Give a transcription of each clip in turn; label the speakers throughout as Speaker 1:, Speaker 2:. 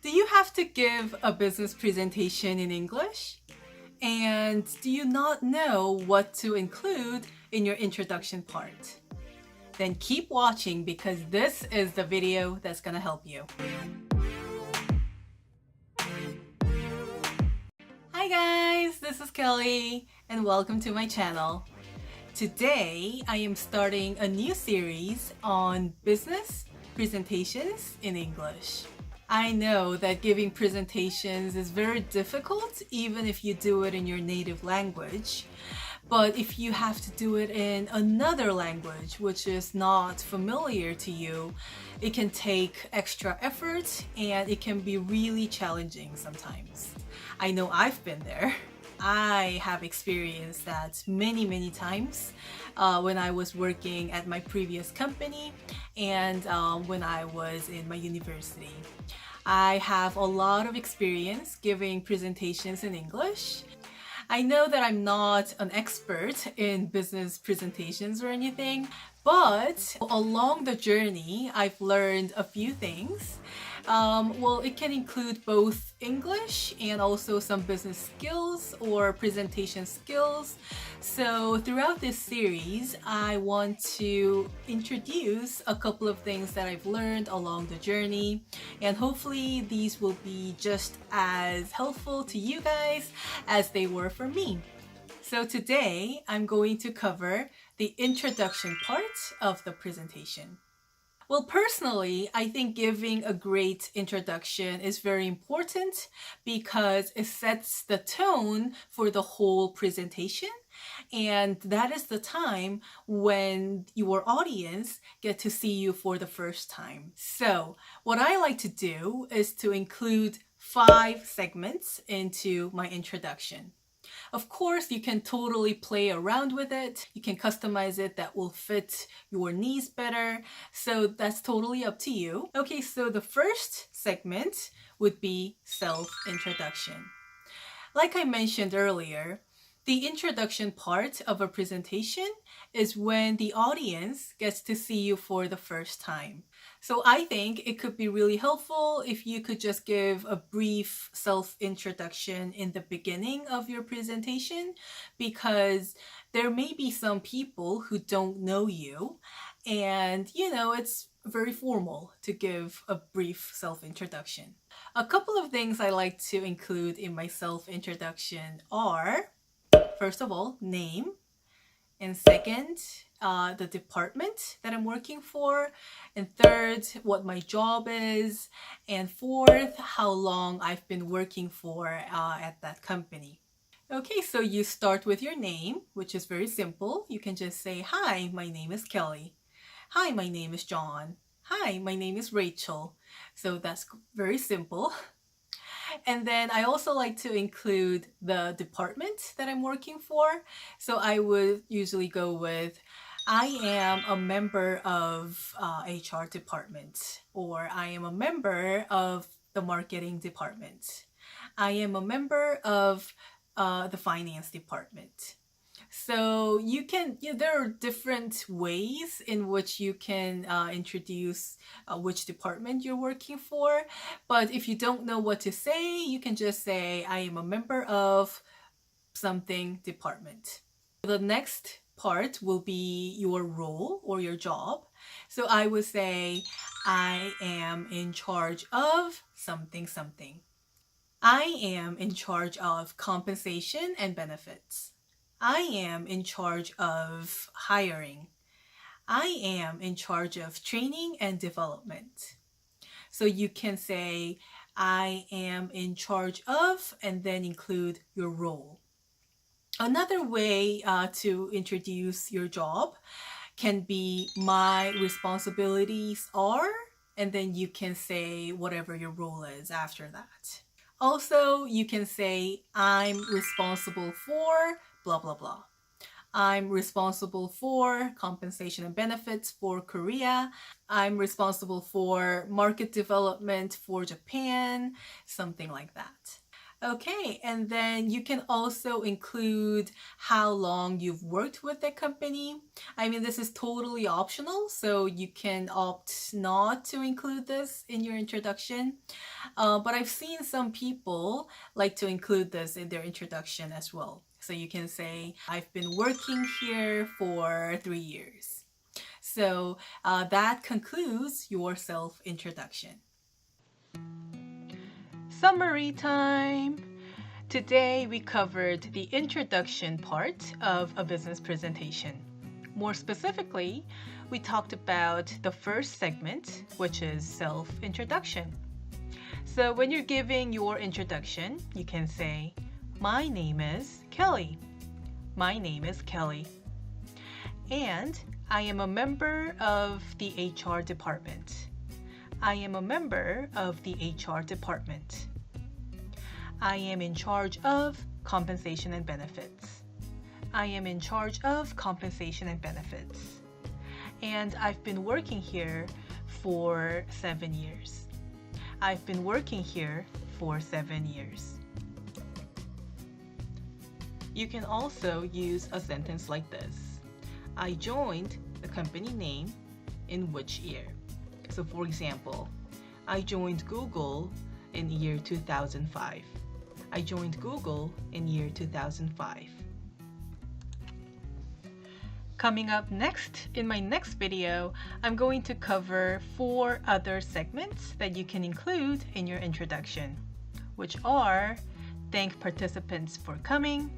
Speaker 1: Do you have to give a business presentation in English? And do you not know what to include in your introduction part? Then keep watching because this is the video that's gonna help you. Hi guys, this is Kelly and welcome to my channel. Today I am starting a new series on business presentations in English. I know that giving presentations is very difficult even if you do it in your native language. But if you have to do it in another language which is not familiar to you, it can take extra effort and it can be really challenging sometimes. I know I've been there. I have experienced that many times when I was working at my previous company and when I was in my university. I have a lot of experience giving presentations in English. I know that I'm not an expert in business presentations or anything, but along the journey, I've learned a few things. Well, it can include both English and also some business skills or presentation skills. So throughout this series, I want to introduce a couple of things that I've learned along the journey. And hopefully these will be just as helpful to you guys as they were for me. So today, I'm going to cover the introduction part of the presentation. Well, personally, I think giving a great introduction is very important because it sets the tone for the whole presentation. And that is the time when your audience get to see you for the first time. So what I like to do is to include 5 segments into my introduction. Of course, you can totally play around with it. You can customize it that will fit your needs better. So that's totally up to you. Okay, so the first segment would be self-introduction. Like I mentioned earlier, the introduction part of a presentation is when the audience gets to see you for the first time. So I think it could be really helpful if you could just give a brief self-introduction in the beginning of your presentation, because there may be some people who don't know you and, it's very formal to give a brief self-introduction. A couple of things I like to include in my self-introduction are, first of all, name, and second, the department that I'm working for, and third, what my job is, and fourth, how long I've been working for at that company. Okay, so you start with your name, which is very simple. You can just say, hi, my name is Kelly. Hi, my name is John. Hi, my name is Rachel. So that's very simple. And then I also like to include the department that I'm working for. So I would usually go with, I am a member of HR department, or I am a member of the marketing department. I am a member of the finance department. So there are different ways in which you can introduce which department you're working for. But if you don't know what to say, you can just say, I am a member of something department. The next part will be your role or your job. So I would say, I am in charge of something. I am in charge of compensation and benefits. I am in charge of hiring. I am in charge of training and development. So you can say, I am in charge of, and then include your role. Another way to introduce your job can be, my responsibilities are, and then you can say whatever your role is after that. Also, you can say, I'm responsible for blah, blah, blah. I'm responsible for compensation and benefits for Korea. I'm responsible for market development for Japan, something like that. Okay, and then you can also include how long you've worked with the company. I mean, this is totally optional, so you can opt not to include this in your introduction. But I've seen some people like to include this in their introduction as well. So you can say, I've been working here for 3 years. So that concludes your self-introduction. Summary time! Today we covered the introduction part of a business presentation. More specifically, we talked about the first segment, which is self-introduction. So when you're giving your introduction, you can say, my name is Kelly. My name is Kelly. And I am a member of the HR department. I am a member of the HR department. I am in charge of compensation and benefits. I am in charge of compensation and benefits. And I've been working here for 7 years. I've been working here for 7 years. You can also use a sentence like this. I joined the company name in which year? So for example, I joined Google in year 2005. I joined Google in year 2005. Coming up next, in my next video, I'm going to cover 4 other segments that you can include in your introduction, which are thank participants for coming,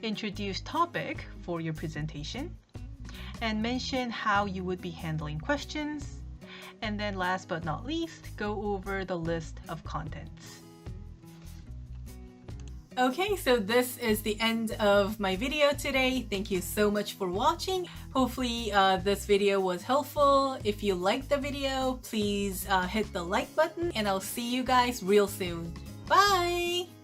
Speaker 1: introduce topic for your presentation, and mention how you would be handling questions, and then last but not least, go over the list of contents. Okay, so this is the end of my video today. Thank you so much for watching. Hopefully this video was helpful. If you liked the video, please hit the like button, and I'll see you guys real soon. Bye!